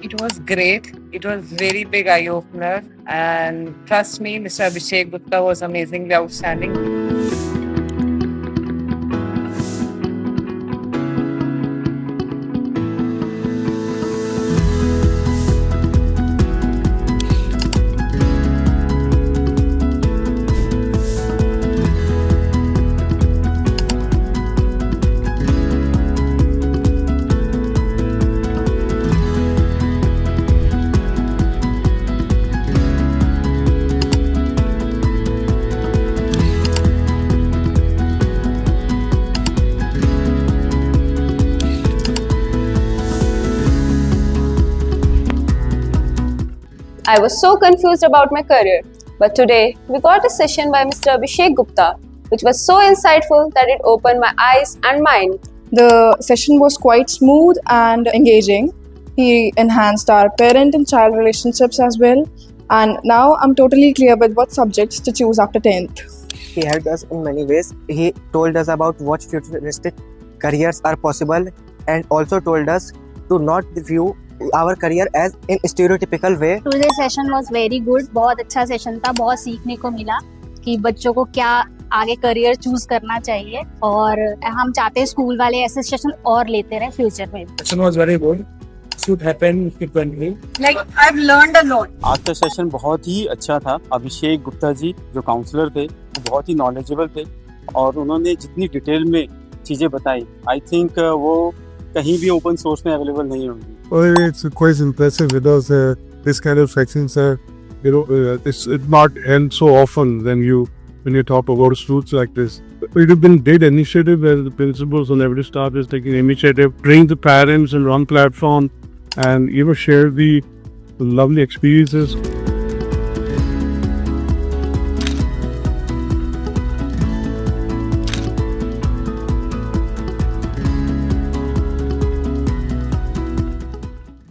It was great. It was very big eye opener, and trust me, Mr. Abhishek Gupta was amazingly outstanding. I was so confused about my career, but today we got a session by Mr. Abhishek Gupta, which was so insightful that it opened my eyes and mind. The session was quite smooth and engaging. He enhanced our parent and child relationships as well. And now I'm totally clear with what subjects to choose after 10th. He helped us in many ways. He told us about what futuristic careers are possible and also told us to not view our career as in stereotypical way. Today's session was very good. बहुत अच्छा session था. बहुत सीखने को मिला कि बच्चों को क्या आगे करियर चूज करना चाहिए और हम चाहते हैं स्कूल वाले ऐसे सेशन और लेते रहे फ्यूचर में. Session was very good. Should happen frequently. Like, I've learned a lot. आज का सेशन बहुत ही अच्छा था. अभिषेक गुप्ता जी जो काउंसलर थे वो बहुत ही नॉलेजेबल थे और उन्होंने जितनी डिटेल में चीजें बताई, आई थिंक वो कहीं भी ओपन सोर्स में अवेलेबल नहीं होंगी. Well, it's quite impressive because this kind of sections are, it's not end so often when you talk about students like this. It has been great initiative where the principals on every staff is taking initiative, bring the parents and run platform, and share the lovely experiences.